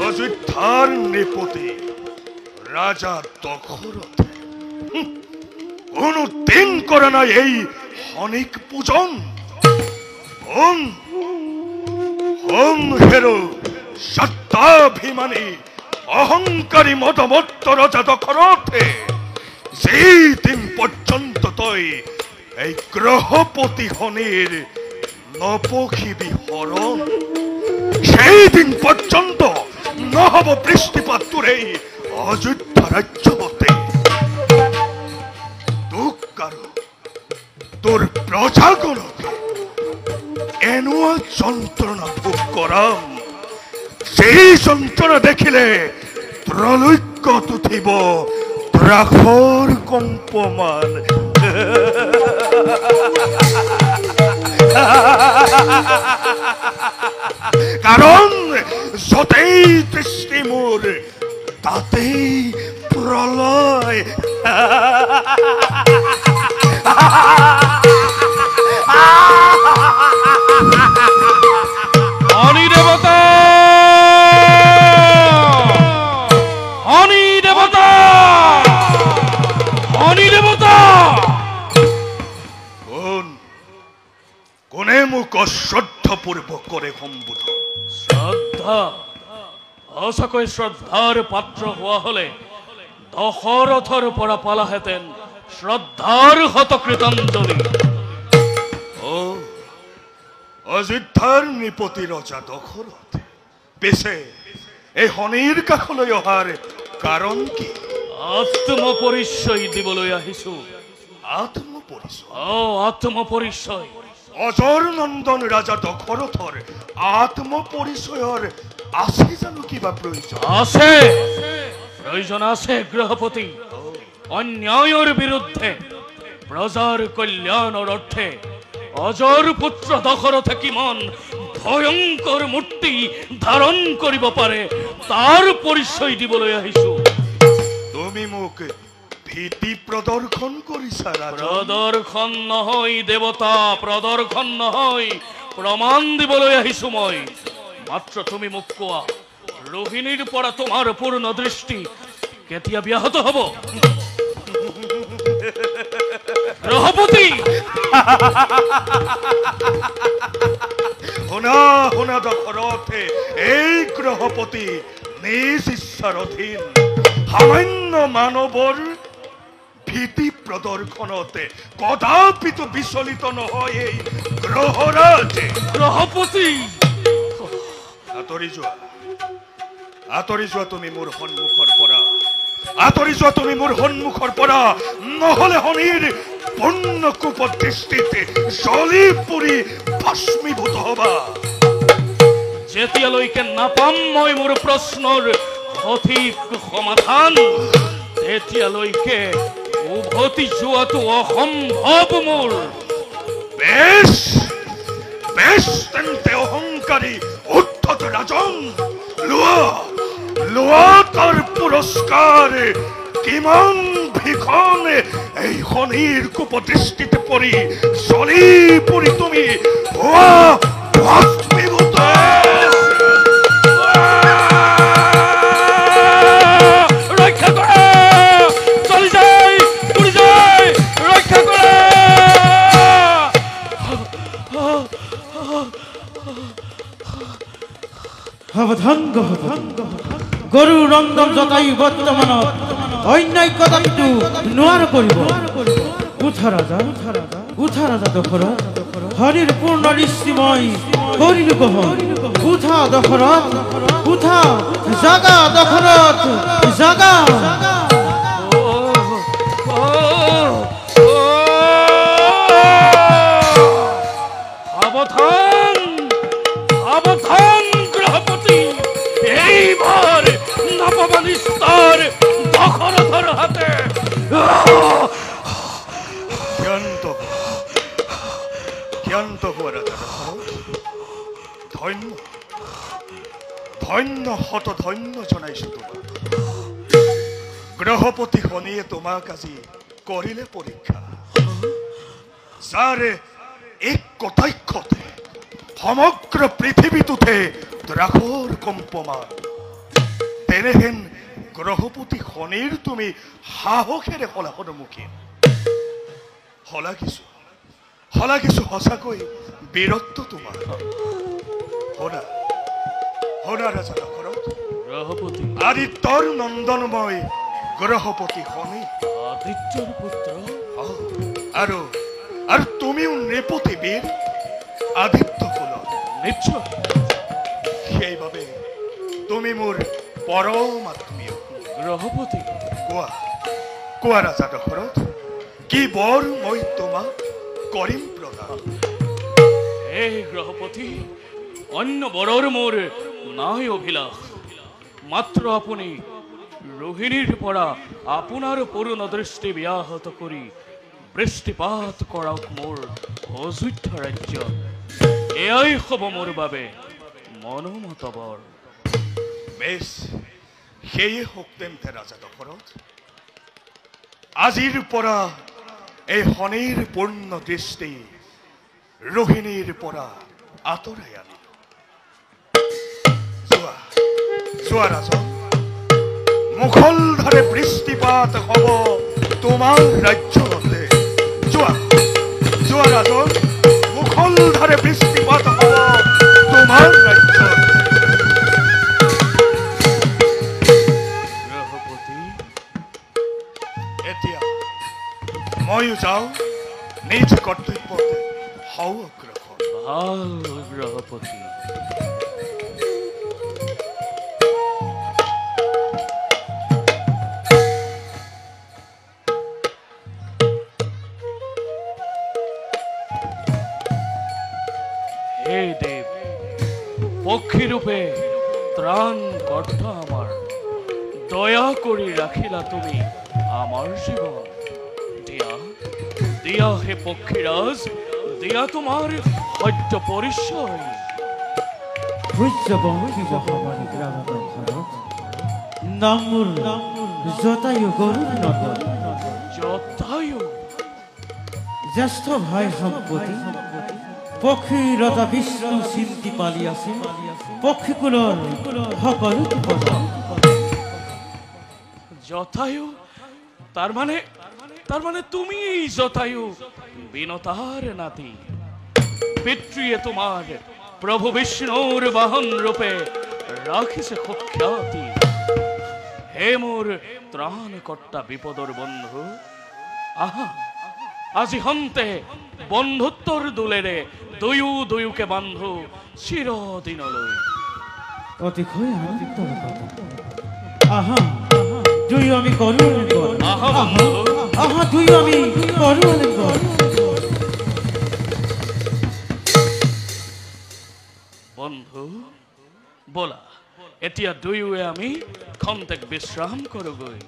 অযোধ্যার নৃপতি রাজা দশরথে কোন দিন করে না এই অনেক পূজন। হোম হোম হেরো সত্যাভিমানী অহংকারী মদমত্ত রাজা দশরথে সেই দিন পর্যন্ত তুই এই গ্রহপতি হনির নপখিবি হরণ, সেই দিন পর্যন্ত নহব বৃষ্টিপাত তোর এই অযোধ্যা রাজ্য হতে। তোর প্রজাগণকে এনুয়া যন্ত্রণা ভোগ করাম, সেই যন্ত্রণা দেখিলে ত্রৈলোক্য তুথিব দ্রাঘর কম্পমান। কারণ যতেই দৃষ্টি মোর তাতেই প্রলয়। অনি দেবতা, অনি দেবতা, অনি দেবতা। কোনে মুখ শ্রদ্ধা পূর্বক করে সম্বোধন? শ্রদ্ধা? অসকয় শ্রদ্ধার পাত্র হওয়া হলে দশরথর পরা পালা হেতেন শ্রদ্ধার হত কৃতাঞ্জলি। ও অযোধ্যার নৃপতি রজা দশরথ পেছে এই হনির কাষলৈ অহাৰ কাৰণ কি? আত্মপৰিচয় দিবলৈ আহিছো। আত্মপৰিচয়? ও আত্মপৰিচয়। অজৰ নন্দন ৰাজা দশৰথৰ আত্মপৰিচয়ৰ আছে জানো কিবা প্ৰয়োজন? আছে, প্রয়োজন আছে গৃহপতি। অন্যায়ের বিরুদ্ধে প্রজার কল্যাণের অর্থে অজর পুত্র দশরথে কিমান ভয়ঙ্কর মূর্তি ধারণ করিব পারে তার পরিচয় দিবলৈ আহিছো। তুমি মোক ভীতি প্রদর্শন করিছা রাজা? প্রদর্শন নহয় দেবতা, প্রদর্শন নহয়, প্রমাণ দিবলৈ আহিছো মই। মাত্ৰ তুমি মোক কোৱা, ৰোহিণীৰ পৰা তোমাৰ পূৰ্ণ দৃষ্টি কেতিয়া ব্যাহত হব? গ্ৰহপতি শুনা শুনা দশৰথে, এই গ্ৰহপতি নিজ ইচ্ছাৰ অধীন সামান্য মানৱৰ ভীতি প্ৰদৰ্শনতে কদাপিতো বিচলিত নহয় এই গ্ৰহৰাজে। গ্ৰহপতি আঁতৰি যোৱা, আঁতৰি যোৱা তুমি মোৰ সন্মুখৰ পৰা, আঁতৰি যোৱা তুমি মোৰ সন্মুখৰ পৰা, নহলে হনিৰ পূৰ্ণ কুপদৃষ্টিতে জ্বলি পুৰি ভস্মীভূত হবা। যেতিয়ালৈকে নাপাম মই মোৰ প্ৰশ্নৰ সঠিক সমাধান, তেতিয়ালৈকে উভতি যোৱাটো অসম্ভৱ মোৰ। বেশ বেশ, তেন্তে অহংকাৰী উদ্ধত ৰাজন, লোৱা লোৱা তাৰ পুৰস্কাৰ। কিমান ভীষণ এই শনিৰ কুপদৃষ্টিতে পৰি জ্বলি পৰি তুমি হোৱা ভস্মীভূত। ৰক্ষা কৰা, চলি যায়, উৰি যায়, ৰক্ষা কৰা। সাৱধান গ্ৰহপতি, গৰু ৰন্ধন জটায়ু বৰ্তমানত অন্যায় কদাপিতো নোৱাৰো কৰিব। উঠা ৰাজা, উঠা ৰাজা দশৰথ, হৰিৰ পূৰ্ণ দৃষ্টি মই কৰিলো গ্ৰহণ। উঠা দশৰথ, উঠা, জাগা দশৰথ, জাগা। সাবধান, সাবধান গ্ৰহপতি, এইবাৰ নাপাবা নিস্তাৰ দশৰথৰ হাতে। ক্ষান্ত হোৱা ৰাজা দশৰথ, ধন্য ধন্য শত ধন্য জনাইছো তোমাক। গ্ৰহপতি শনিয়ে তোমাক আজি কৰিলে পৰীক্ষা, যাৰে এক কটাক্ষতে সমগ্ৰ পৃথিৱীটোতে দ্ৰাঘৰ কম্পমান তেনেহেন গ্ৰহপতি শনিৰ তুমি সাহসেৰে হলা সন্মুখীন শলাগিছো সঁচাকৈ বীৰত্ব তোমাৰ শুনা ৰাজা দশৰথ গ্ৰহপতি আদিত্যৰ নন্দনময় গ্ৰহপতি শনি আদিত্যৰ পুত্ৰ আৰু তুমিও নৃপতি বীৰ আদিত্য কুলত নিশ্চয় সেইবাবে তুমি মোৰ পৰম আত্মীয় গ্ৰহপতি কোৱা ৰাজা দশৰথ কি বৰ মই তোমাক কৰিম প্ৰদান হে গ্ৰহপতি অন্য বৰৰ মোৰ নাই অভিলাষ মাত্ৰ আপুনি ৰোহিণীৰ পৰা আপোনাৰ পূৰ্ণ দৃষ্টি ব্যাহত কৰি বৃষ্টিপাত কৰক মোৰ অযোধ্যা ৰাজ্য এয়াই হ'ব মোৰ বাবে মনোমত বৰ বেশ সেয়ে হোক তেন্তে ৰাজা দশৰথ আজিৰ পৰা এই শনিৰ পূৰ্ণ দৃষ্টি ৰোহিণীৰ পৰা আঁতৰাই আনি যোৱা ৰাজন মুখলধাৰে বৃষ্টিপাত হ'ব তোমাৰ ৰাজ্যতে যোৱা ৰাজন মুখলধাৰে বৃষ্টিপাত হ'ব তোমাৰ ৰাজ্যতে এতিয়া ময়ো যাওঁ নিজ কৰ্তব্যতে হও অগ্ৰসৰ ভাল গ্ৰহপতি হে দেৱ পক্ষী ৰূপে ত্ৰাণ কৰ্তা আমাৰ দয়া কৰি ৰাখিলা তুমি আমাৰ জীৱন দিয়া হে পক্ষীৰাজ দিয়া তোমাৰ সত্য পৰিচয় নামুৰ জটায়ু গৰুৰ নদন জটায়ু জ্যেষ্ঠ ভাই সম্পত্তি পক্ষী ৰজা বিষ্ণু চিন্তি পালি আছে পক্ষীকুলৰ সকলো জটায়ু তার মানে তুমি জটায়ু বিনতার নাতি পিতৃয়ে তোমার প্রভু বিষ্ণুর বাহন রূপে রাখিছে সুখ্যাতি হে মোর ত্রাণ কর্তা বিপদর বন্ধু আহা আজি হন্তে বন্ধুত্বর দোলেরে দুয়ুকে বান্ধু চিরদিনলৈ অতিশয় আনন্দ আহা দুই আমি কৰো আহা দুই আমি কৰো বন্ধু বলা এতিয়া দুয়োৱে আমি খন্তেক বিশ্ৰাম কৰোগৈ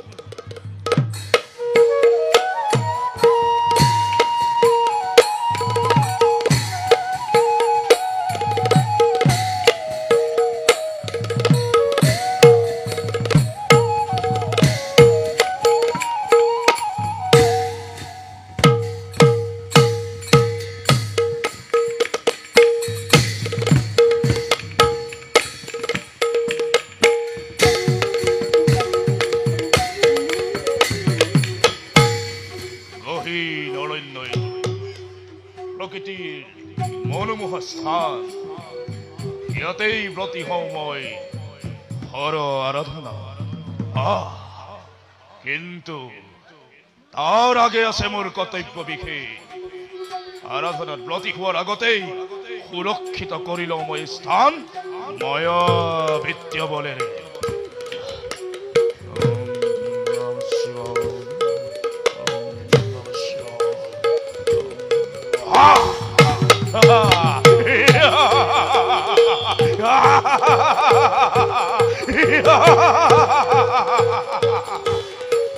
মনোমোহা স্থান ইয়াতেই ব্ৰতী হওঁ মই হৰ আৰাধনা কিন্তু তাৰ আগে আছে মোৰ কৰ্তব্য বিশেষ আৰাধনাত ব্ৰতী হোৱাৰ আগতেই সুৰক্ষিত কৰি লওঁ মই স্থান ময়া বিত্য বলেৰে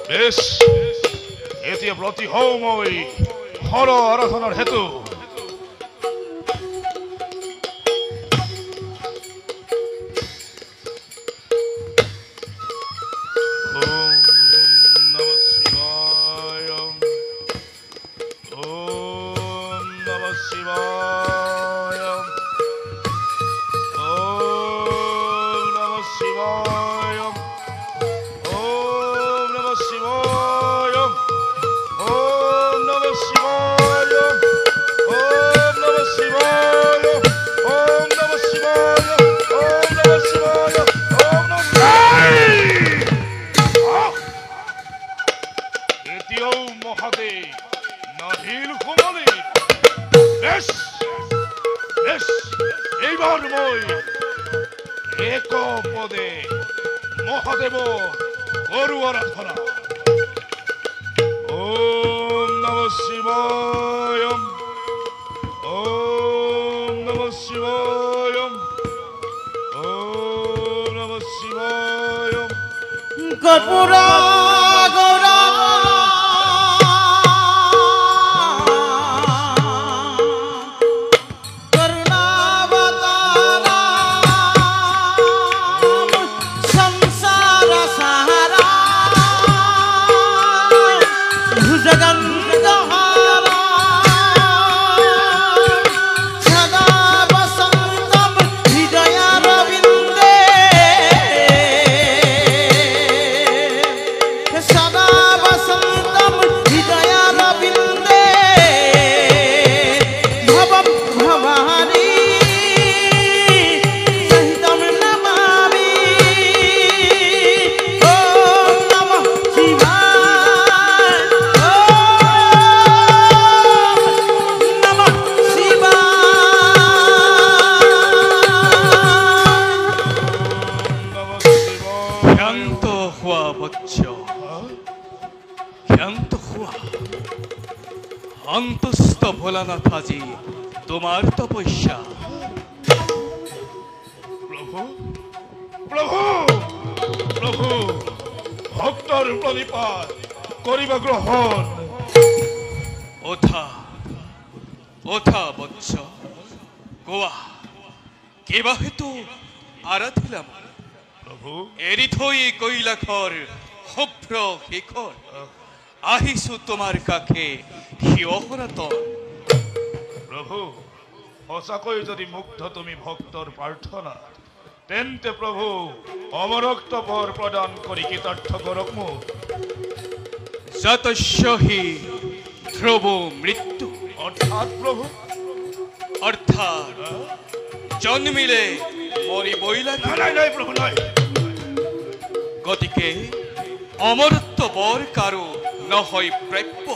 বেশ এতিয়া ব্ৰতী হওঁ মই হৰ আৰাধনাৰ হেতু এক পদে মহাদেব গরু আরাধনা ওম নমঃ শিবায় ওম নমঃ শিবায় ওম নমঃ শিবায় কর্পূরা গৌরা অন্তস্থ ভোলানাথ আজি তোমার তপস্যা প্রভু প্রভু প্রভু ভক্তর প্রণিপাত করিবা গ্রহণ ওঠা ওঠা বৎস গোয়া কেবা হেতু আরাধিলাম প্রভু এরি থই কৈলাখর শুভ্র শিখর আহিছো তোমার কাকে হিয়হরাতন প্রভু সঁচাকৈ যদি মুগ্ধ তুমি ভক্তৰ প্ৰাৰ্থনা তেন্তে প্ৰভু অমৰক্ত বৰ প্ৰদান কৰি কৃতাৰ্থ কৰক মোক যতস্য হি ধ্ৰুৱ মৃত্যু অৰ্থাৎ প্ৰভু অৰ্থাৎ জন্মিলে মৰিবই লাগে নাই নাই প্ৰভু নাই গতিকে অমৰত্ব বৰ কাৰো নহয় প্ৰাপ্য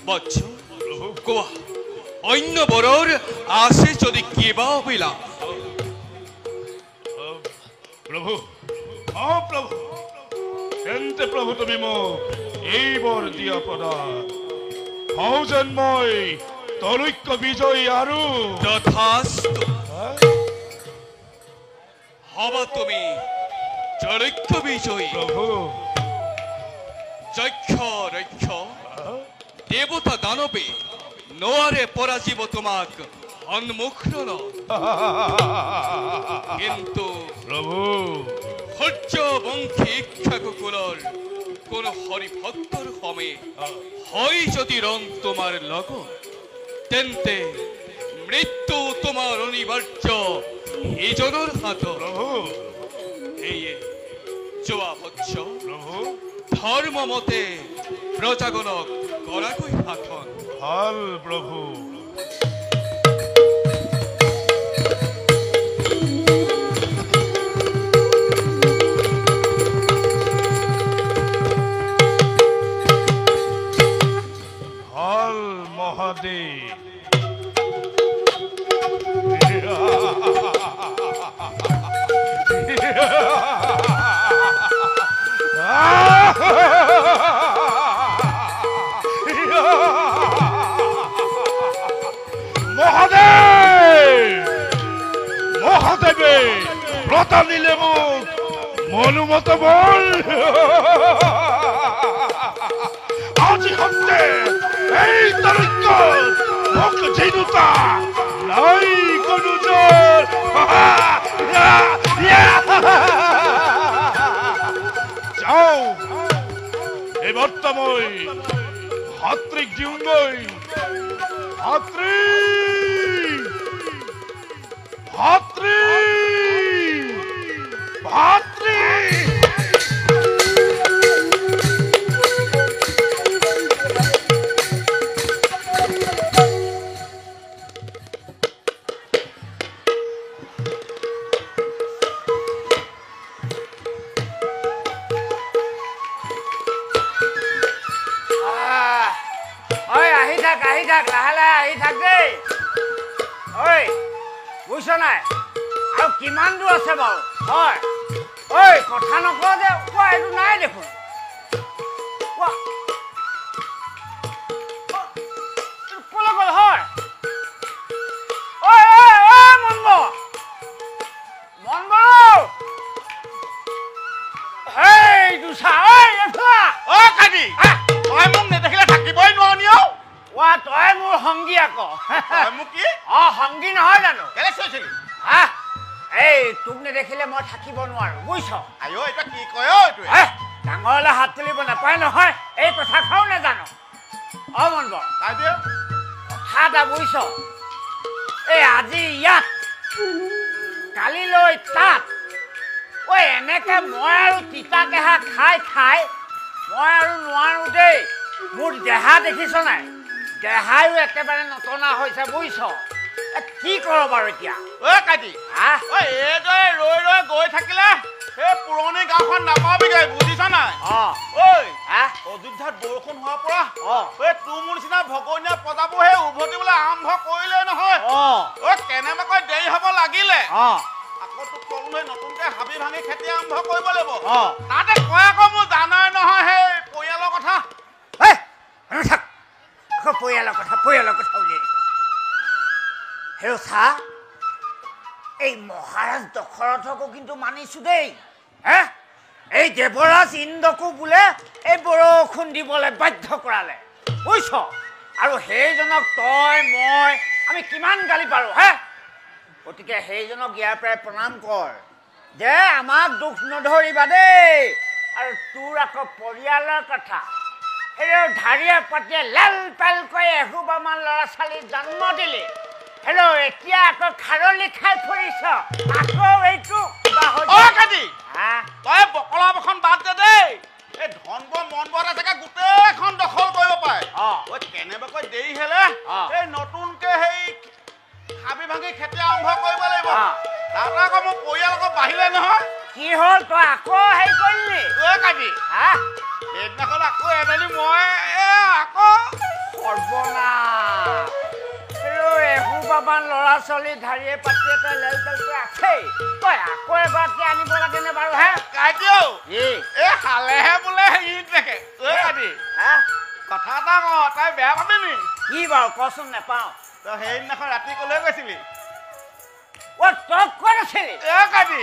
বৎস কোয়া অন্য বৰৰ আছে যদি কিবা হইলা প্ৰভু প্ৰভু তেন্তে প্ৰভু তুমি মোক এই বৰ দিয়া প্ৰদান হওঁ যেন মই তলৈক্য বিজয়ী আৰু তথাস্তু হবা তুমি জলৈক্য বিজয়ী প্ৰভু যক্ষ ৰক্ষ দেবতা দানবে নোয়াৰে পৰাজিব তোমাক অন্মুখৰণ কিন্তু প্ৰভু সূৰ্য বংশী ইক্ষাকুকুলৰ কোন হৰিভক্তৰ হমে হয় যদি ৰং তোমাৰ লগ তেন্তে মৃত্যু তোমাৰ অনিবাৰ্য হিজনেৰ হাত প্ৰভু এই জোয়া বৎস প্ৰভু ধৰ্ম মতে প্ৰজাগণক কৰাকই শাসন ভাল প্ৰভু ভাল মহাদেৱ মহাদেৱে ব্ৰতা নিলে মোক মনোমত বল আজি সন্তে এই তৰক্য মোক জিনুতা নাই কোনো জোৰ যাওঁ এই বৰ্তা মই ভাতৃক দিওঁগৈ ভাতৃ ভাতৃ ভাতৃ আহি থাক লাহে লাহে আহি থাক দেই ঐ বুঝছ নাই আৰু কিমান দূৰ আছে বাৰু হয় ঐ কথা নকওঁ যে কোৱা এইটো নাই দেখোন কোৱা ক'লৈ গ'ল হয় ঐ মনবৰ হেই দুচা ঐ এফা অ কাটি তই মোক নেদেখিলে থাকিবই নোৱাৰি অ ৱা তই মোৰ সংগী আকৌ তই মোক কি সংগী নহয় জানো কেলে চৈছিলি হা এই তোক নেদেখিলে মই থাকিব নোৱাৰো বুজিছ আইও এটা কি কয় অ এইটো ডাঙৰলৈ হাত তুলিব নাপায় নহয় এই কথা খাও নাজানো মনবৰ কাটি কথা এটা বুজিছ এই আজি ইয়াত কালিলৈ তাত ঐ এনেকে মই আৰু তিতা কেহা খাই খাই মই আৰু নোৱাৰো দেই মোৰ দেহা দেখিছ নাই দেহায়ো একেবাৰে নটনা হৈছে বুজিছ কি কৰ বাৰু এতিয়া ঐ কাটি ঐ এইদৰে ৰৈ ৰৈ গৈ থাকিলে সেই পুৰণি গাঁওখন নাপাবিগৈ বুজিছ নাই ঐ অযোধ্যাত বৰষুণ হোৱাৰ পৰা এই তোৰ মোৰ নিচিনা ভগনীয়া প্ৰজাবোৰ সেই উভতিবলৈ আৰম্ভ কৰিলে নহয় ঐ কেনেবাকৈ দেৰি হ'ব লাগিলে আকৌ তোক ক'বলৈ নতুনকৈ হাবি ভাঙি খেতি আৰম্ভ কৰিব লাগিব তাতে কয় আকৌ মোৰ জানাই নহয় সেই পৰিয়ালৰ কথা পৰিয়ালৰ কথা উলিয়াই দিছে হেৰ' চা এই মহাৰাজ দশৰথকো কিন্তু মানিছো দেই এই দেৱৰাজ ইন্দ্ৰকো বোলে এই বৰষুণ দিবলৈ বাধ্য কৰালে বুজিছ আৰু সেইজনক তই মই আমি কিমান গালি পাৰো গতিকে সেইজনক ইয়াৰ পৰাই প্ৰণাম কৰ যে আমাক দুখ নধৰিবা দেই আৰু তোৰ আকৌ পৰিয়ালৰ কথা সেই ঢাৰিয়ে পাতিয়ে লাল পালকৈ এসোপামান ল'ৰা ছোৱালী জন্ম দিলি হেল্ল' এতিয়া আকৌ খাৰলি খাই ফুৰিছ আকৌ এইটো তই বকলা বখন বাদ দে দেই এই ধনবৰ মনবৰ জেগা গোটেইখন দখল কৰিব পাৰে কেনেবাকৈ দেৰি হ'লে এই নতুনকে সেই হাবি ভাঙি খেতি আৰম্ভ কৰিব লাগিব তাতে আকৌ মোৰ পৰিয়াল আকৌ বাঢ়িলে নহয় কি হ'ল তই আকৌ হেৰি কৰিলি কাটি সেইদিনাখন আকৌ এজনী মই আকৌ সৰ্বনাশ এসোপামান ল'ৰা ছোৱালী ঢাৰিয়ে পাতিয়ে তই লেল পেলকৈ আছেই তই আকৌ এগৰাকী আনিব লাগেনে বাৰু কাটিও এই খালেহে বোলে ঈদ দেখে কাটি কথা এটা ক তই বেয়া পাবি কি বাৰু কচোন নেপাওঁ তই সেইদিনাখন ৰাতি কলৈ গৈছিলি তই ক'ত আছিলি কাটি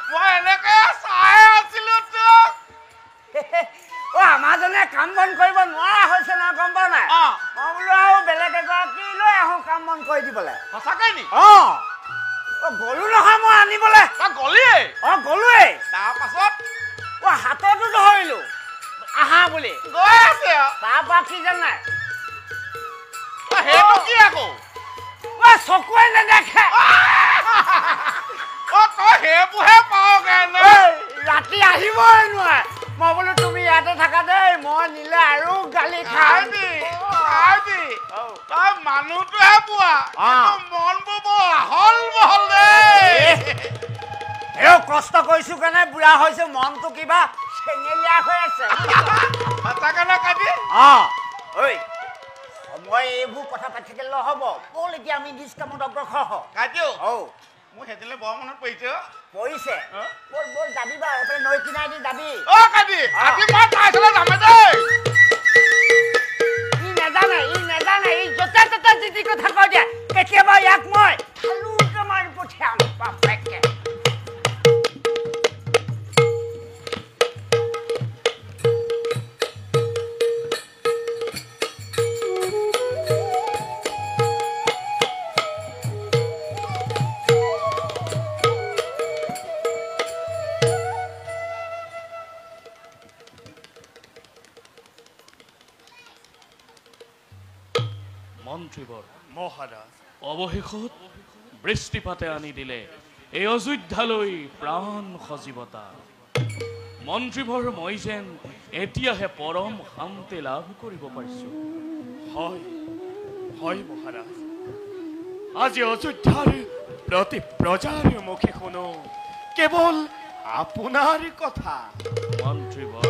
মই এনেকে চাই আছিলো তোক আমাৰজনে কাম বন কৰিব নোৱাৰা হৈছে নহয় গম পোৱা নাই মই বোলো আৰু বেলেগ এগৰাকী লৈ আহোঁ কাম বন কৰি দিবলৈ সঁচাকৈ নি গলো নহয় মই আনিবলৈ তই গলিয়ে গলোৱেই তাৰপাছত হাততো ধৰিলো আহা বুলি গৈ আছে তাৰপৰা কি জানাই সেইটো কি আকৌ চকুৱে নেদেখে তই সেইবোৰহে পাৱ কেনে ৰাতি আহিবই নোৱাৰে মই বোলো তুমি ইয়াতে থাকা দেই মই নিলে আৰু গালি খাই তই মানুহটোহে পোৱা মনবোৰ বৰ আহল বহল দেই কষ্ট কৰিছো কাৰণে বুঢ়া হৈছো মনটো কিবা চেঙেলীয়া হৈ আছে সঁচাকৈ কাটি ঐ সময় এইবোৰ কথা পাতি থাকিলে নহ'ব ব'ল এতিয়া আমি নিজ কামত অগ্ৰসৰ হওঁ কাটিও মোৰ সেইদিনা বৰ মনত পৰিছে পৰিছে ব'ল ব'ল যাবি বাৰু এইফালে নৈ কিনাৰে দি যাবি কাটি আজি মই পাইছিলে যামে দেই ই নেজানে ই য'তে ত'তে যি টি কথা কৈ দিয়ে কেতিয়াবা ইয়াক মই থালুকে মাৰি পঠিয়াম বাপেকে মন্ত্ৰীবৰ মহাৰাজ অৱশেষত বৃষ্টিপাতে আনি দিলে এই অযোধ্যালৈ প্ৰাণ সজীৱতা মন্ত্ৰীবৰ মই যেন এতিয়াহে পৰম শান্তি লাভ কৰিব পাৰিছো হয় মহাৰাজ আজি অযোধ্যাৰ প্ৰতি প্ৰজাৰ মুখে শুনো কেৱল আপোনাৰ কথা মন্ত্ৰীবৰ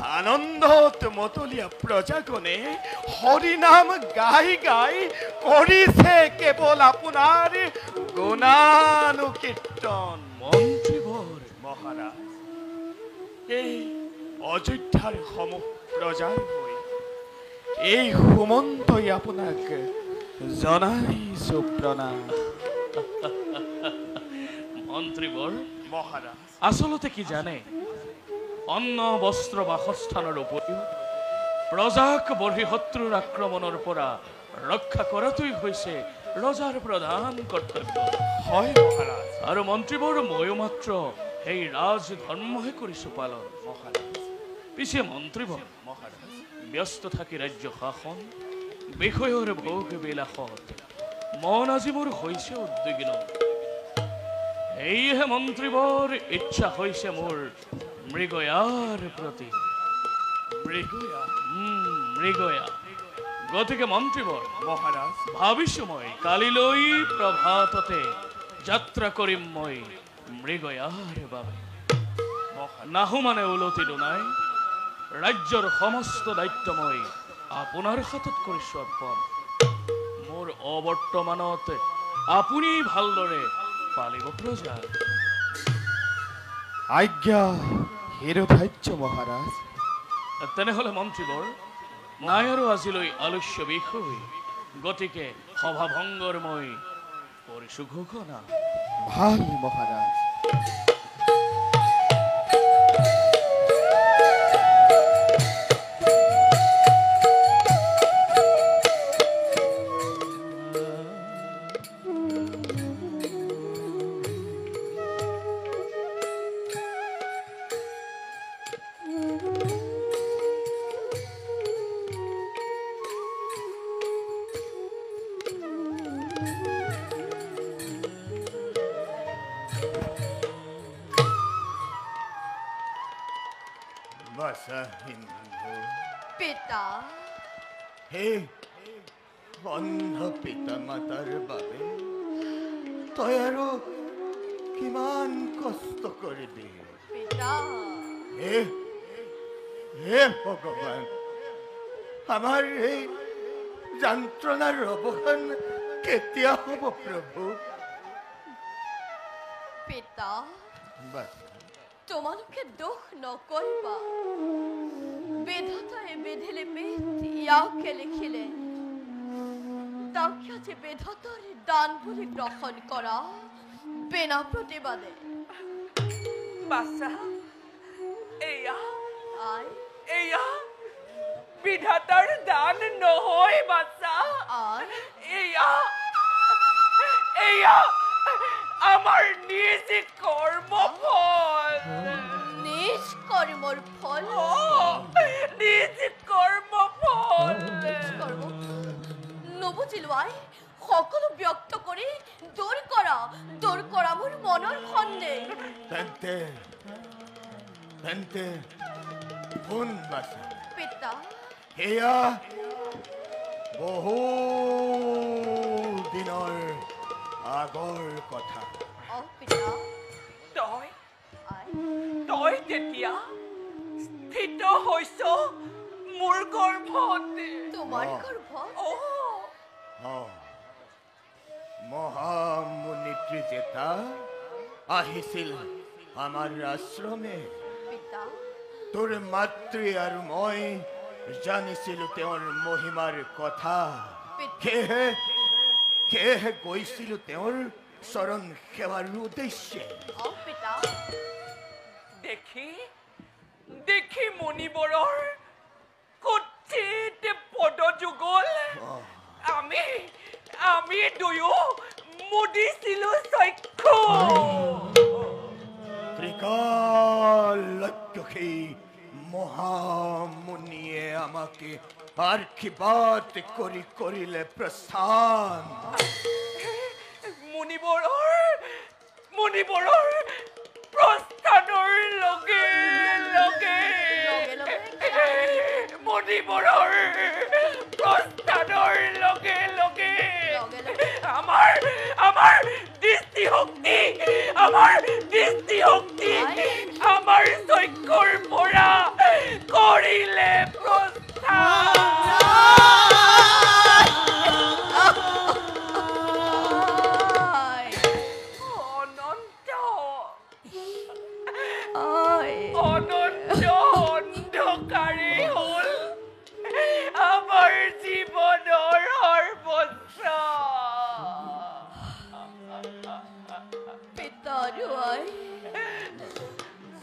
আনন্দত মতলীয়া প্ৰজাগণে হৰিনাম গাই গাই কৰিছে কেৱল আপোনাৰ গুণানুকীৰ্তন। মন্ত্ৰীবৰ মহাৰাজ, এই অযোধ্যাৰ সমূহ প্ৰজাৰ হৈ এই সুমন্তই আপোনাক জনাইছো প্ৰণাম। মন্ত্ৰীবৰ মহাৰাজ, আচলতে কি জানে, অন্ন বস্ত্ৰ বাসস্থানৰ উপৰিও প্ৰজাক বৰ্হি শত্ৰুৰ আক্ৰমণৰ পৰা ৰক্ষা কৰাটোই হৈছে ৰজাৰ প্ৰধান কৰ্তব্য। হয় মহাৰাজ। আৰু মন্ত্ৰীবৰ ময়ো মাত্ৰ সেই ৰাজ ধৰ্মহে কৰিছো পালন। মহাৰাজ, পিছে মন্ত্ৰীবৰ মহাৰাজ, ব্যস্ত থাকি ৰাজ্য শাসন বিষয়ৰ ভোগ বিলাসত মন আজি মোৰ হৈছে উদ্বিগ্ন। সেয়েহে মন্ত্ৰীবৰ ইচ্ছা হৈছে মোৰ মৃগয়াৰ প্ৰতি। মৃগয়া। মৃগয়া। গতিকে মন্ত্ৰীবৰ মহাৰাজ, ভাবিছো মই কালিলৈ প্ৰভাততে যাত্ৰা কৰিম মই মৃগয়াৰ বাবে। নাহো মানে উলটি দুনাই, ৰাজ্যৰ সমস্ত দায়িত্ব মই আপোনাৰ হাতত কৰিছো অৰ্পণ। মোৰ অবৰ্তমানত আপুনি ভালদৰে পালিব প্ৰজা। আজ্ঞা হিৰোধাৰ্য মহাৰাজ। তেনেহলে মন্ত্ৰীবৰ নাই আৰু আজিলৈ আলস্য বিষয়, গতিকে সভাভংগৰ মই কৰিছো ঘোষণা। ভাল মহাৰাজ। পিতা, হে অন্ধ পিতা মাতাৰ বাবে তই আৰু কিমান কষ্ট কৰিবি। পিতা, হে হে ভগৱান, আমাৰ এই যন্ত্ৰণাৰ অৱসান কেতিয়া হ'ব প্ৰভু? পিতা, বাস তোমালোকে দোষ নকৰিবা। বিধাতাই বিধিলিপি ইয়াকে লিখিলে, তাকে যে বিধাতাৰ দান বুলি গ্ৰহণ কৰা বিনা প্ৰতিবাদে। বাছা, এয়া আই এয়া বিধাতাৰ দান নহয় বাছা। আই এয়া এয়া আমাৰ নিজ কৰ্মফল। নিজ কৰ্মৰ ফল। নিজ কৰ্মফল। নবুজিলো আই, সকলো ব্যক্ত কৰি দূৰ কৰা মোৰ মনৰ সন্দেহ। তেন্তে তেন্তে শুন বাছা, পিতা, এয়া বহু দিনৰ আগৰ কথা। পিতা, তই আই তই তেতিয়া স্থিত হৈছ মোৰ গৰ্ভতে। তোমাৰ গৰ্ভত মহামুনি জেতা আহিছিল আমাৰ আশ্ৰমে। পিতা, তোৰ মাতৃ আৰু মই জানিছিলো তেওঁৰ মহিমাৰ কথা। সেয়েহে গৈছিলো তেওঁৰ চৰণ সেৱাৰ উদ্দেশ্যে। পিতা, দেখি মণিবৰৰ কুৎসিত পদযুগল আমি দুয়ো মুদিছিলো চক্ষু। ত্ৰিকালক্ষী মহামুনিয়ে আমাকে আশীৰ্বাদ কৰি কৰিলে প্ৰস্থান। মুনিবৰৰ প্ৰস্থানৰ লগে লগে মুনিবৰৰ প্ৰস্থানৰ লগে লগে আমাৰ দৃষ্টিশক্তি আমাৰ চক্ষুৰ পৰা কৰিলে প্ৰস্থান। তাৰুৱাই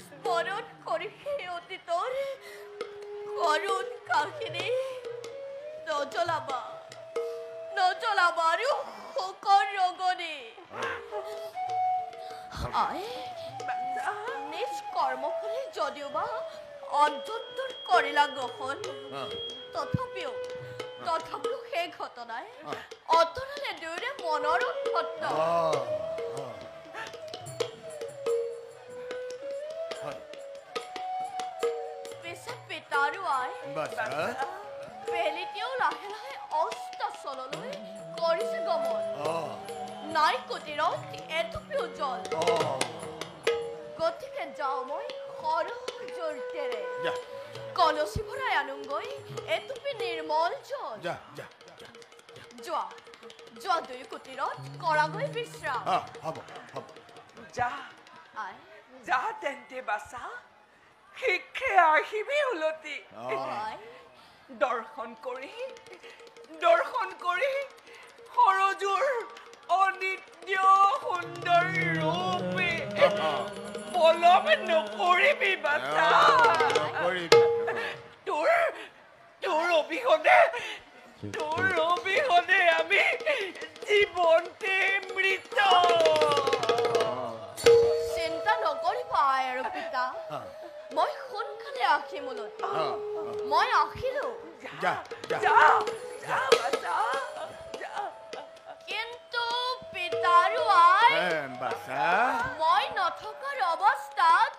স্মৰণ কৰি সেই অতীতৰ কৰুণ কাহিনী নজ্বলাবা আৰু শোকৰ ৰগনি নিজ কৰ্মফলে যদিওবা অন্তৰ কৰিলা গ্ৰহণ তথাপিও সেই ঘটনাই অতৰালে দুয়োৰে মনৰ উৎপত্ত পিছে পিতাৰো আই পেলিতেও লাহে লাহে অস্তাচললৈ কৰিছে গমন নাই কুটিৰত এটুপি উজ্জ্বল গতিকে যাওঁ মই সৰহ জোৰতেৰে কলচী ভৰাই আনোগৈ এটুপি নিৰ্মল জল যোৱা দুই কুটিৰত কৰাগৈ বিশ্ৰাম যা তেন্তে বাছা শীঘ্ৰে আহিবি উলটি দৰ্শন কৰি সৰজুৰ অনিত্য সুন্দৰ ৰূপে পলম নকৰিবি বাছা তোৰ অবিহনে আমি জীৱনতে মৃত চিন্তা নকৰিবা আৰু পিতা মই সোনকালে আহিম উলটি মই আহিলো কিন্তু পিতাৰো আই মই নথকাৰ অৱস্থাত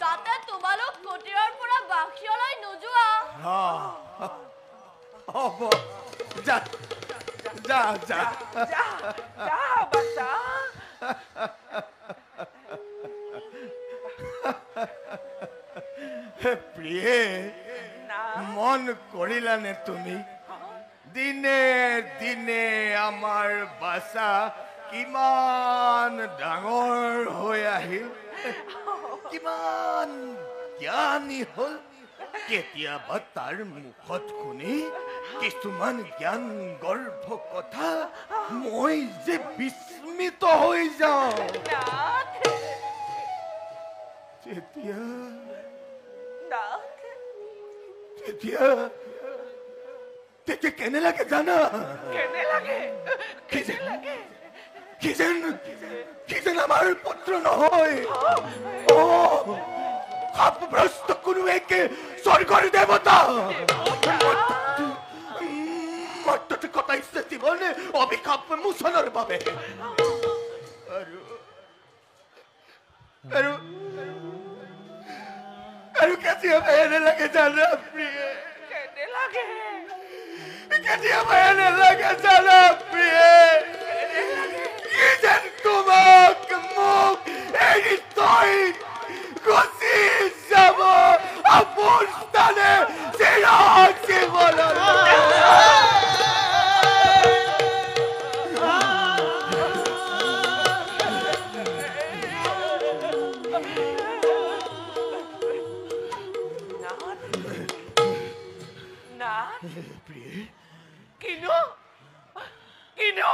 যাতে তোমালোক কুটিৰৰ পৰা বাহিৰলৈ নোযোৱা প্ৰিয়ে মন কৰিলানে তুমি দিনে দিনে আমাৰ বাছা কিমান ডাঙৰ হৈ আহিল কিমান জ্ঞানী হ'ল কেতিয়াবা তাৰ মুখত শুনি কিছুমান জ্ঞান গৰ্ভ কথা মই যে বিস্মিত হৈ যাওঁ তেতিয়া কেনে লাগে জানা কি যেন আমাৰ পুত্ৰ নহয় সাপভ্ৰষ্ট কোনো একে স্বৰ্গৰ দেৱতা মৰ্ততে কটাইছে জীৱনে অভিশাপ মোচনৰ বাবে আৰু কেতিয়াবা এনে লাগে জানা প্ৰিয়ে কেতিয়াবা এনে লাগে জানা প্ৰিয়ে কি যেন তোমাক মোক এৰি তই গুচি যাব আপোন স্থানে চিৰাগ জীৱনলৈ কিন্তু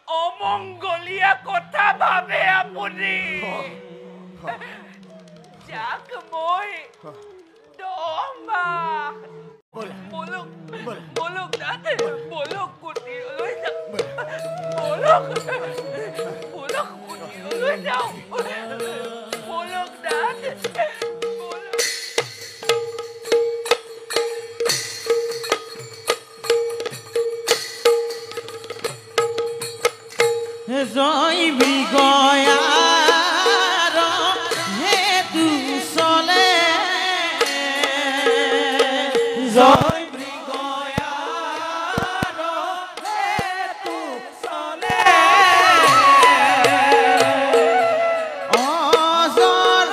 অমংগলীয়া কথা ভাবে আপুনি যাক মই বলক নাথ বলক কুটিৰলৈ যাওঁ বলক নাথ জয় মৃগয়াৰ হেতু চলে জয় মৃগয়াৰ হেতু চলে অজৰ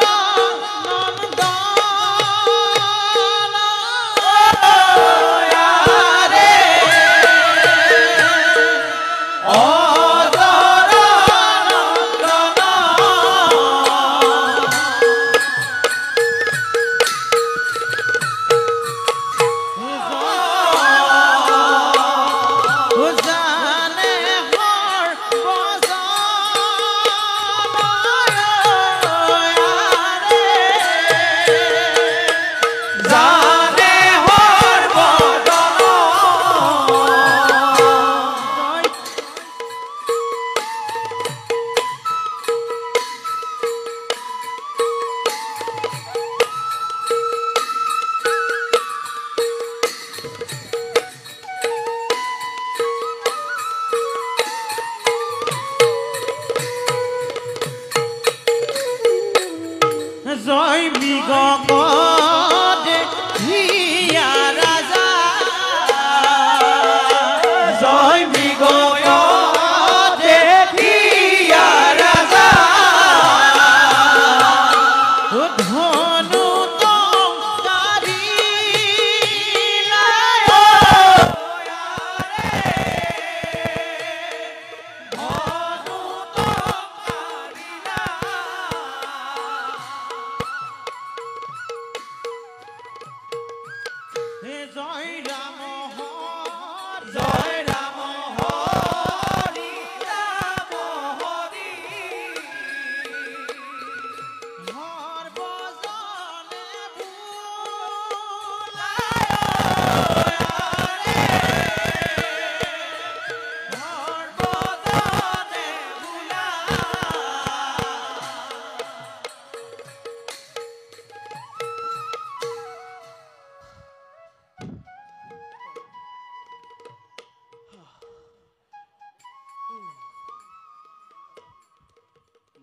জয় মৃগ হিয়া রাজা জয় মৃগ হিয়া রাজা ধনু তঙ্কারি জয় রাম জয় রাম হরি রাম হরি হর বজনে হর বজনে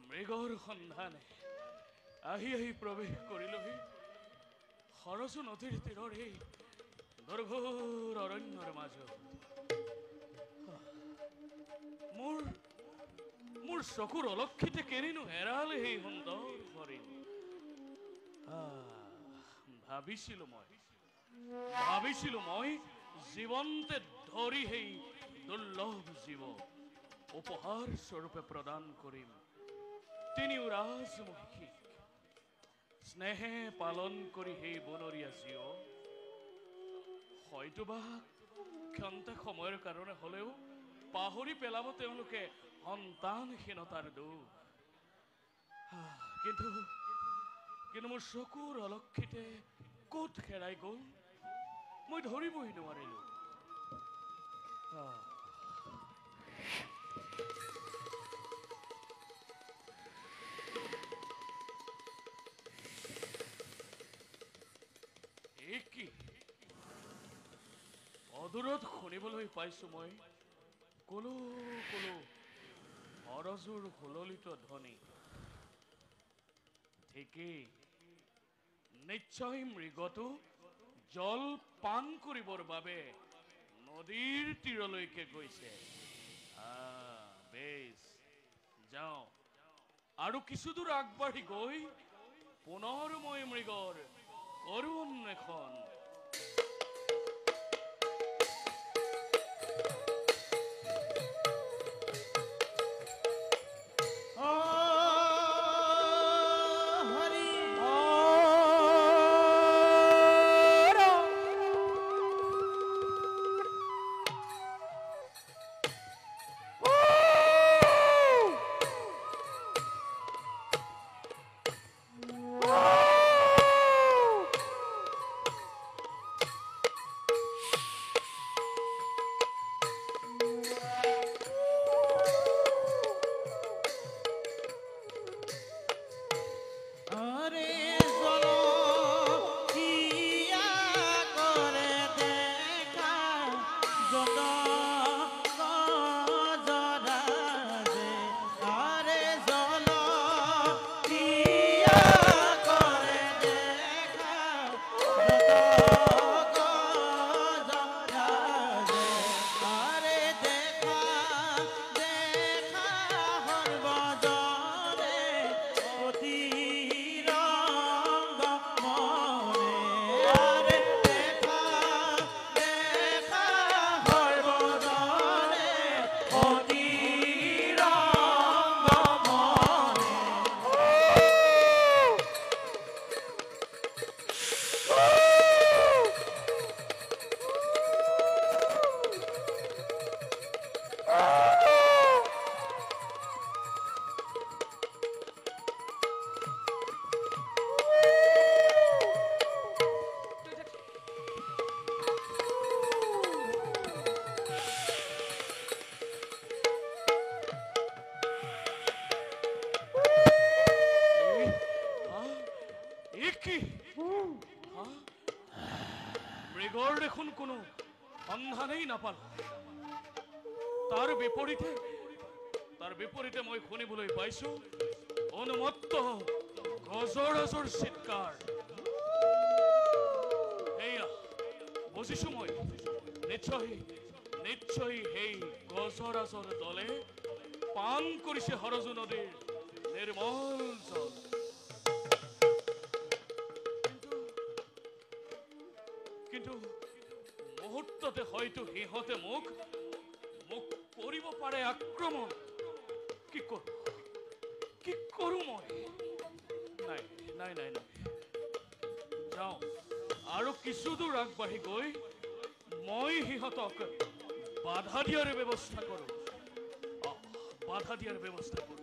মৃগৰ সন্ধানে আহি আহি প্ৰৱেশ কৰিলোহি সৰসু নদীৰ তীৰৰ এই দুৰ্ঘোৰ অৰণ্যৰ মাজত মোৰ চকুৰ অলক্ষিতে কেনিনো হেৰালে সেই সুন্দৰ হৰিণ ভাবিছিলো মই জীৱন্তে ধৰি সেই দুৰ্লভ জীৱ উপহাৰ স্বৰূপে প্ৰদান কৰিম তিনিও ৰাজমহিষীক স্নেহে পালন কৰি সেই বনৰীয়া জীৱ হয়তোবা ক্ষন্তেক সময়ৰ কাৰণে হলেও পাহৰি পেলাব তেওঁলোকে সন্তানহীনতাৰ দুখ কিন্তু মোৰ চকুৰ অলক্ষিতে ক'ত হেৰাই গ'ল মই ধৰিবই নোৱাৰিলো কি অদূৰত শুনিবলৈ পাইছো মই কলো কলো অৰজুৰ হুললিত ধ্বনি ঠিকেই নিশ্চয় মৃগটো জল পান কৰিবৰ বাবে নদীৰ তীৰলৈকে গৈছে বেছ যাওঁ আৰু কিছু দূৰ আগবাঢ়ি গৈ পুনৰ মই মৃগৰ অৰুণ এখন মৃগৰ দেখোন কোনো সন্ধানেই নাপালো তাৰ বিপৰীতে মই শুনিবলৈ পাইছো অনুমত্ত গজৰাজৰ চিৎকাৰ। এয়া বুজিছো মই, নিশ্চয় নিশ্চয় সেই গজৰাজৰ দলে পান কৰিছে হৰজু নদীৰ নিৰ্মল জল। কিন্তু মুহূৰ্ততে হয়তো সিহঁতে মোক কৰিব পাৰে আক্ৰমণ। কি কৰো মই? নাই নাই নাই নাই, যাওঁ আৰু কিছু দূৰ আগবাঢ়ি গৈ মই সিহঁতক বাধা দিয়াৰ ব্যৱস্থা কৰোঁ। বাধা দিয়াৰ ব্যৱস্থা কৰোঁ।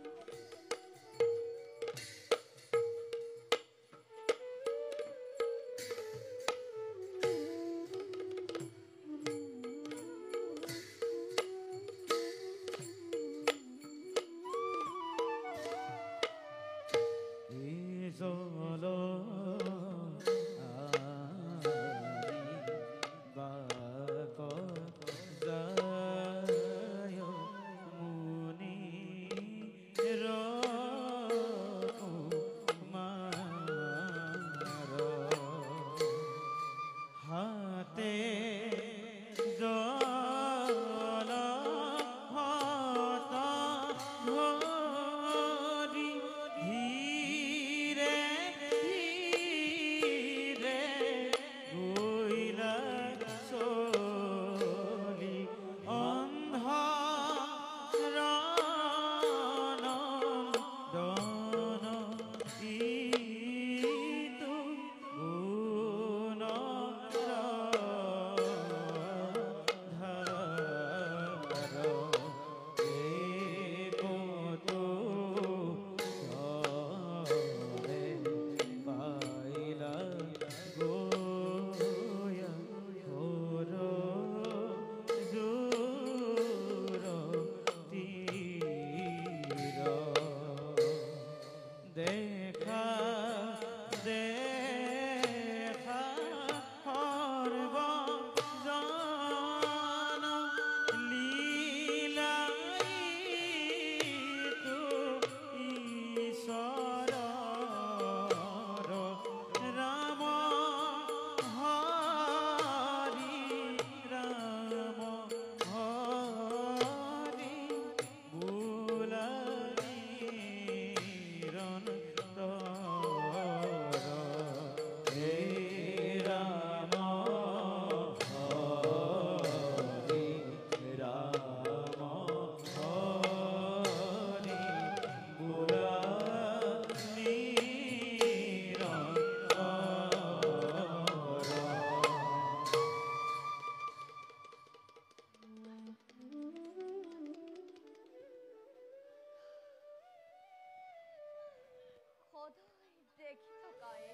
দেখি থকাই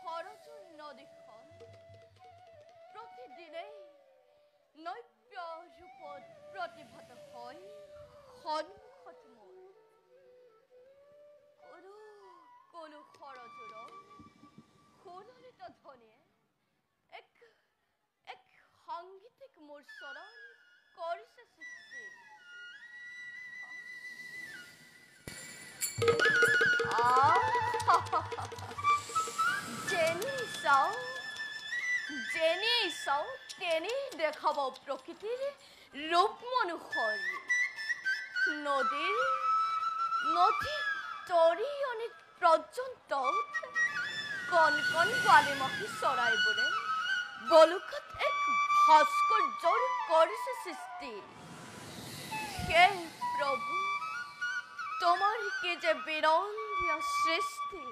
হৰজুৰ নদীখন প্ৰতিদিনেই নব্য ৰূপত প্ৰতিভাত হয় সন্মুখত মোৰ। কোনো হৰজুৰৰ সুললিত ধ্বনিয়ে এক সাংগীতিক মূৰ্ছনা কৰিছে সৃষ্টি। যেনি চাওঁ তেনি দেখাব প্ৰকৃতিৰ ৰূপ মনোহৰ। নদীৰ তৰিয়নিত পৰ্যন্ত কণ কণ বালিমাখি চৰাইবোৰে বলুকত এক ভাস্কৰ্যৰ কৰিছে সৃষ্টি। হে প্ৰভু, তোমাৰ কি যে বিৰঙীয়া সৃষ্টি।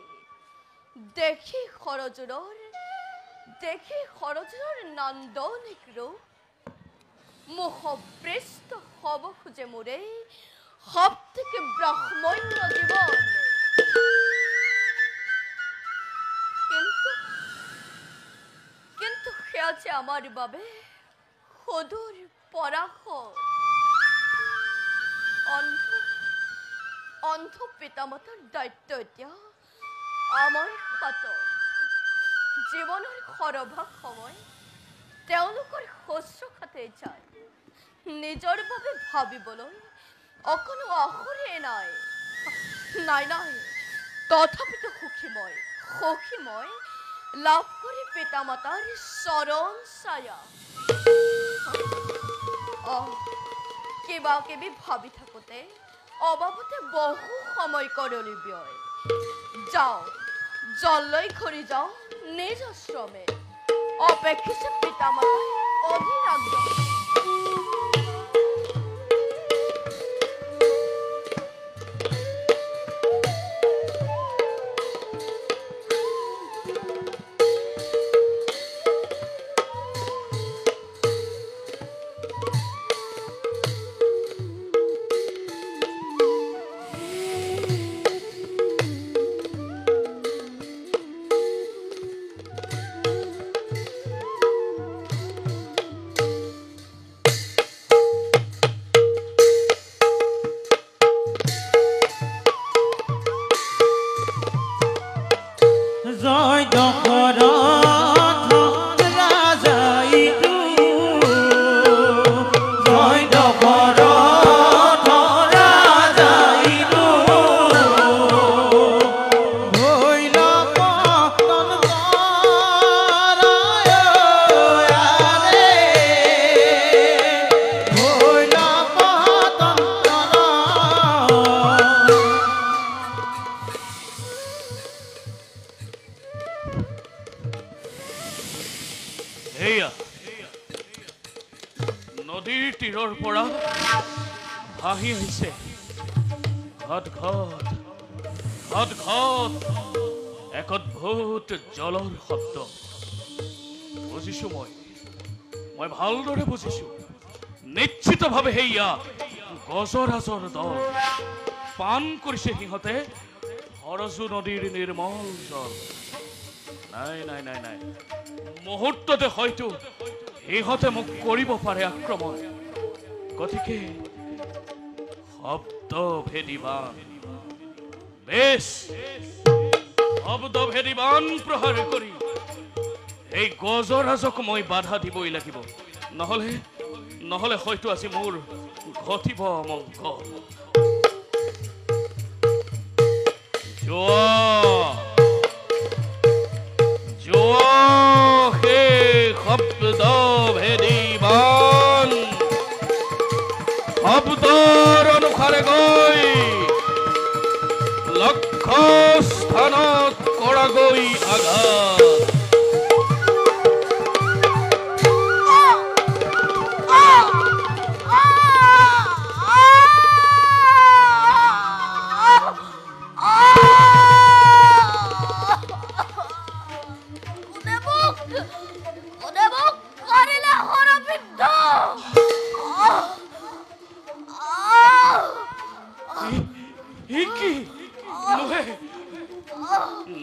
দেখি হৰজুৰৰ নান্দনিক ৰূপ মুখপৃষ্ট হব খোজে মোৰে সব থেকে ব্ৰহ্মণ্য জীৱন। কিন্তু সেয়া যে আমাৰ বাবে সদূৰ পৰাশৰ। অন্ধ পিতামাতাৰ দায়িত্ব এতিয়া আমাৰ হাতত। জীৱনৰ সৰভাগ সময় তেওঁলোকৰ শুশ্ৰূষাতে যায়। নিজৰ বাবে ভাবিবলৈ অকণো আখৰে নাই। তথাপিতো সখী মই লাভ কৰি পিতা মাতাৰ চৰণ ছায়া। কিবা কিবি ভাবি থাকোঁতে অবাবতে বহু সময় কৰলি ব্যয়। যাওঁ জললৈ ঘূৰি যাওঁ নিজ আশ্ৰমে, অপেক্ষিছে পিতা মাতাৰ অধীৰ আগ্ৰহ। জয় দশৰথ ৰাজা ইটো, জয় দশৰথ ৰাজা ইটো, ভৈল পতন কৰায় আৰে, ভৈল পতন কৰায়। এয়া নদীৰ তীৰৰ পৰা ভাহি আহিছে ঘট ঘট ঘট ঘট এক অদ্ভুত জলৰ শব্দ। বুজিছো মই ভালদৰে বুজিছো। নিশ্চিতভাৱে সেয়া গজৰাজৰ দল। পান কৰিছে সিহঁতে সৰজু নদীৰ নিৰ্মল জল। নাই নাই নাই নাই, মুহূৰ্ততে হয়তো সিহঁতে মোক কৰিব পাৰে আক্ৰমণ। গতিকে শব্দভেদী বাণ, বেশ শব্দভেদী বাণ প্ৰহাৰ কৰি এই গজৰাজক মই বাধা দিবই লাগিব। নহলে হয়তো আজি মোৰ ঘটিব অমংগল। শব্দভেদী বাণ শব্দৰ অনুসাৰে গৈ লক্ষ্য স্থানত কৰাগৈ আঘাত।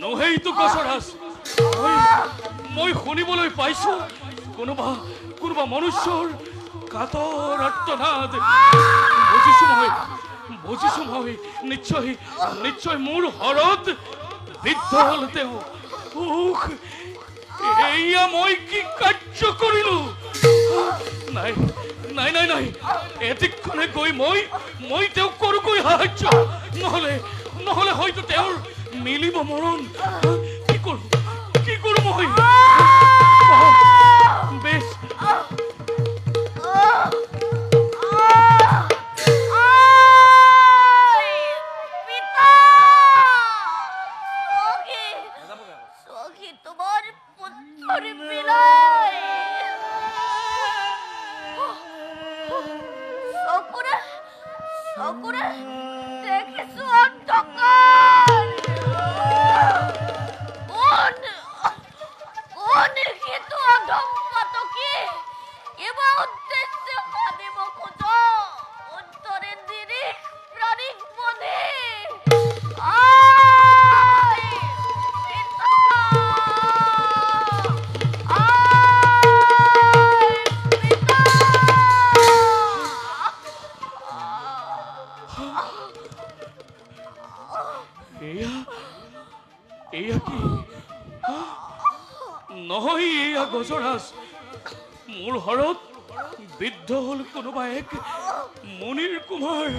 নহৈতো গজৰাজ, মই শুনিবলৈ পাইছো কোনোবা মনুষ্যৰ কাতৰ আৰ্তনাদ। বুজিছো মই নিশ্চয় মোৰ হৰত বিদ্ধ হল তেওঁ। এয়া মই কি কাৰ্য কৰিলো? নাই নাই নাই নাই, এদিকখনে গৈ মই তেওঁক কৰোগৈ সাহায্য। নহলে হয়তো তেওঁৰ মিলিব মৰণ। কি কৰো মই? বেশ তোমার পুত্র বিলাই সকরে দেখিছো অন্ধকার। কোন কিন্তু অধম পাতকি এবা উদ্দেশ্যে মানিব খোঁজ অন্তরে নিরিখ প্রাণিক মনে। এয়া কি? নহয়, এয়া গজৰাজ। মোৰ হৰত বিদ্ধ হল কোনোবা এক মুনিৰ কুমাৰ।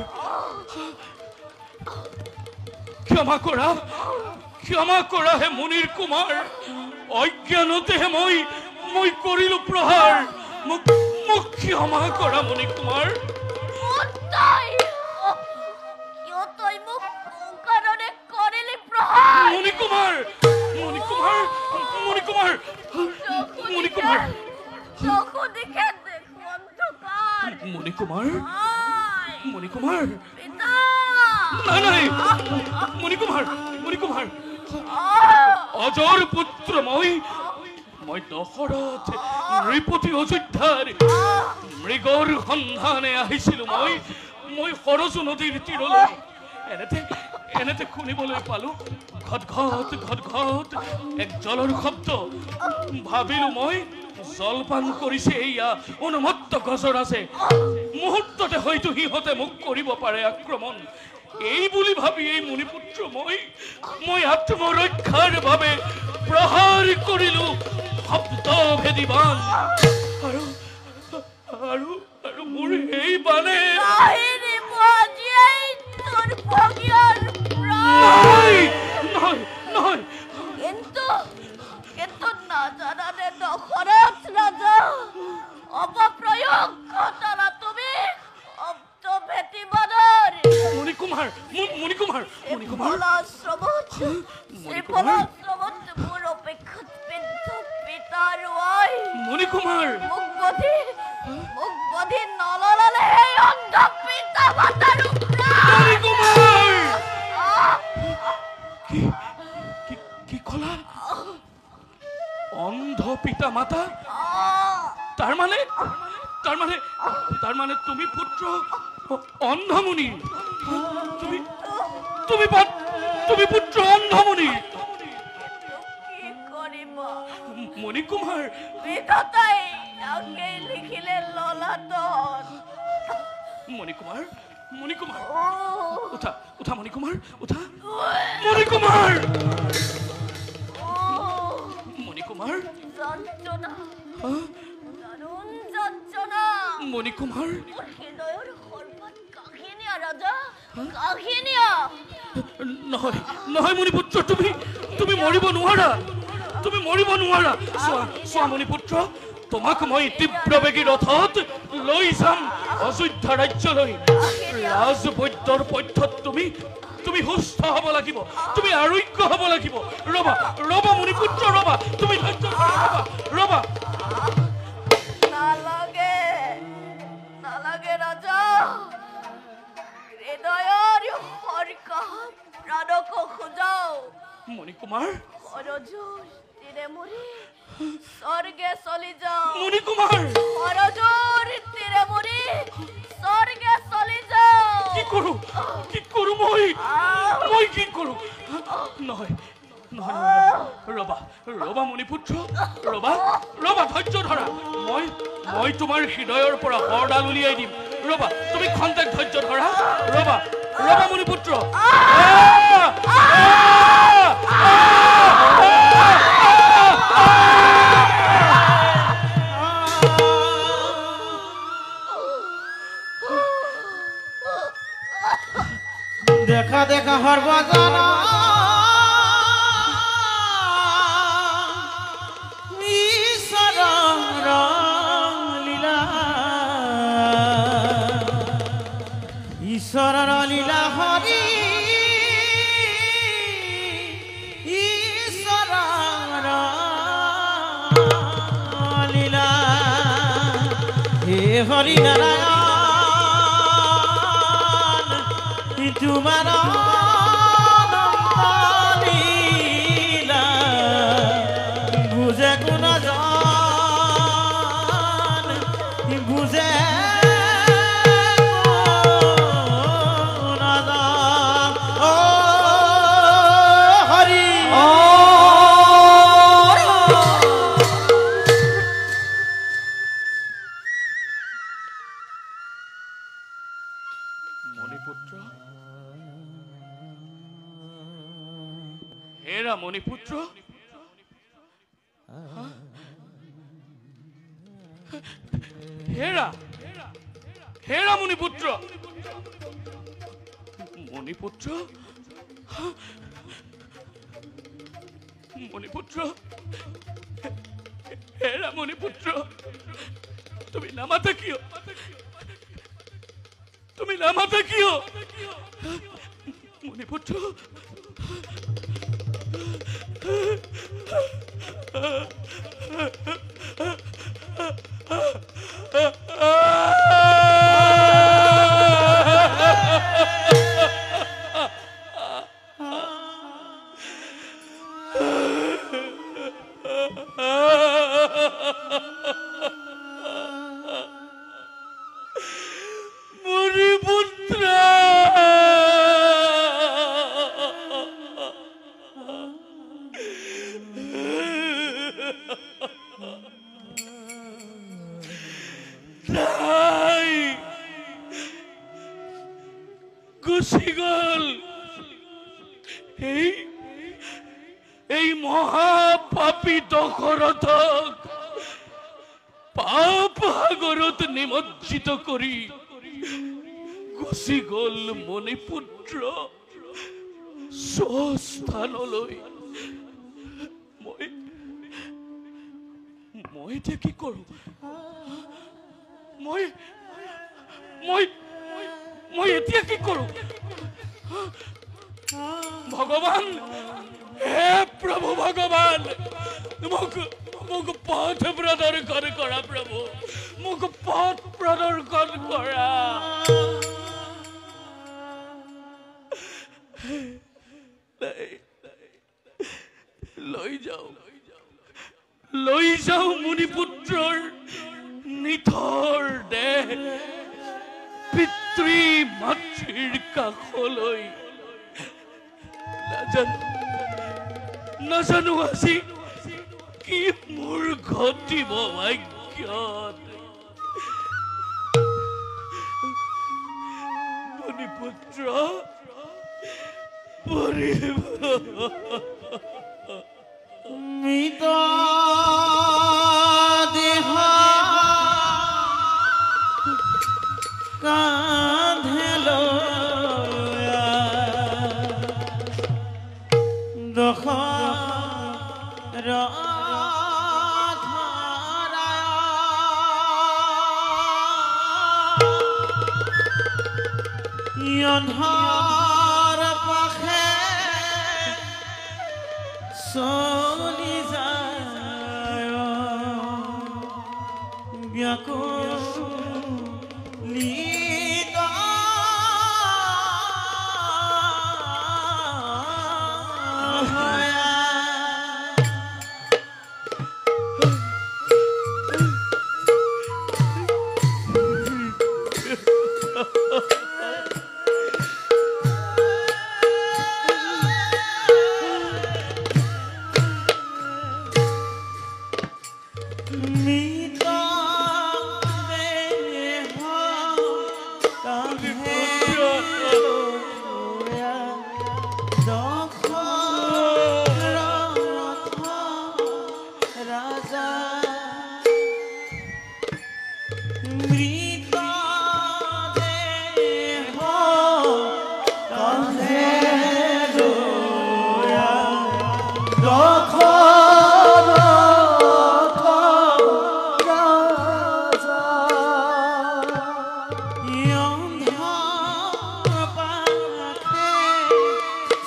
ক্ষমা কৰা হে মুনিৰ কুমাৰ অজ্ঞানতেহে মই কৰিলো প্ৰহাৰ মোক ক্ষমা কৰা মুনি কুমাৰ তই মোক কাৰণে কৰিলি প্ৰহাৰ মুনি কুমাৰ চকু দেখে দেখো অন্ধকাৰ মুনি কুমাৰ পিতা নাই মুনি কুমাৰ অজৰ পুত্ৰ মই দশৰথ নৃপতি অযোধ্যাৰ মৃগৰ সন্ধানে আহিছিলো মই সৰজু নদীৰ তীৰলৈ এনেতে শুনিবলৈ পালো ঘট এক জলৰ শব্দ ভাবিলো মই জলপান কৰিছে এয়া অনুমত্ত গজৰ আছে মুহূৰ্ততে হয়তো সিহঁতে মোক কৰিব পাৰে আক্ৰমণ এই বুলি ভাবি এই মুনিপুত্ৰ মই আত্মৰক্ষাৰ বাবে প্ৰহাৰ কৰিলো শব্দভেদী বাণ আৰু মোৰ এই বাণে নহয় কিন্তু নাজানানে দশৰথ ৰাজা অপপ্ৰয়োগ ঘটালা তুমি শব্দভেদী বাণৰ মুনি কুমাৰ মোৰ অপেক্ষাত পিতাৰ ৱাই মুনি কুমাৰ মোক বধি নললালে এই অন্ধ পিতা মাতাৰো মুনি কুমাৰ কি কলা অন্ধ পিতা মাতা তাৰ মানে তুমি পুত্ৰ অন্ধমুনি তুমি পুত্ৰ অন্ধমুনি কি কৰিব মুনি কুমাৰ বিধাতাই তাকে লিখিলে ললাটত মুনি কুমাৰ উঠা মুনি কুমাৰ উঠা মুনি কুমাৰ যন্ত্ৰণা মুনি কুমাৰ হৃদয়ৰ সৰ্বাত কাহিনীয়া ৰাজা কাহিনীয়া নহয় মুনিপুত্ৰ তুমি মৰিব নোৱাৰা চোৱা মুনিপুত্ৰ তোমাক মই তীব্ৰ বেগী ৰথত লৈ যাম অযোধ্যা ৰাজ্যলৈ ৰাজবৈদ্যৰ পথ্যত তুমি সুস্থ হ'ব লাগিব তুমি আৰোগ্য হ'ব লাগিব ৰবা মুনিপুত্ৰ ৰবা তুমি ধৈৰ্য ৰবা নালাগে ৰাজা হৃদয়ৰ হৰিকাত প্ৰাণক খোজাও মুনি কুমাৰ সৰজুৰ তীৰে মৰি স্বৰ্গে চলি যাও মুনি কুমাৰ সৰজুৰ তীৰে মৰি স্বৰ্গে চলি যাও কি কৰো মই কি কৰো নহয় ৰবা মুনিপুত্ৰ ৰবা ধৈৰ্য ধৰা মই তোমাৰ হৃদয়ৰ পৰা হৰডাল উলিয়াই দিম ৰবা তুমি খন্তেক ধৈৰ্য ধৰা ৰবা মুনিপুত্ৰ দেখা সৰ্বজন ঈশ্বৰৰ লীলা হৰি ঈশ্বৰৰ লীলা হে হৰি নাৰায়ণ তোমাৰ লীলা বুজে কোন বুজে মণিপুত্ৰ হেৰা মণিপুত্ৰ মণিপুত্ৰ হেৰা মণিপুত্ৰ তুমি নামাতা কিয় মণিপুত্ৰ গুচি গল এই মহাপাপী দশৰথক পাপ সাগৰত নিমজ্জিত কৰি গুচি গল মণিপুত্ৰ স্বস্থানলৈ মই এতিয়া কি কৰো মই এতিয়া কি কৰো ভগৱান হে প্ৰভু ভগৱান মোক পথ প্ৰদৰ্শন কৰা প্ৰভু মোক পথ প্ৰদৰ্শন কৰা লৈ যাও মুনিপুত্ৰৰ নিথৰ দেহ পিতৃ মাতৃৰ কাষলৈ নাজানো আজি কি মোৰ ঘটিব ভাগ্যত মুনিপুত্ৰ মৃত দেহ কাঁধেল দখ অন্ধাৰ পাখে চলি যায় ব্যাকুলিত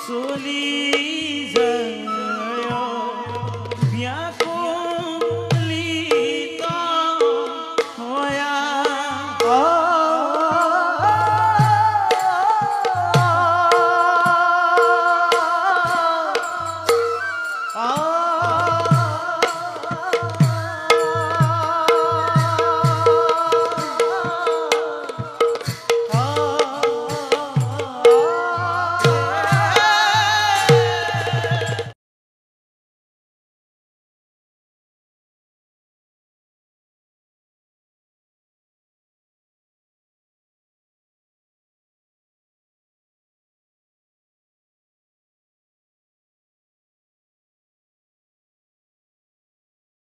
চলি যায়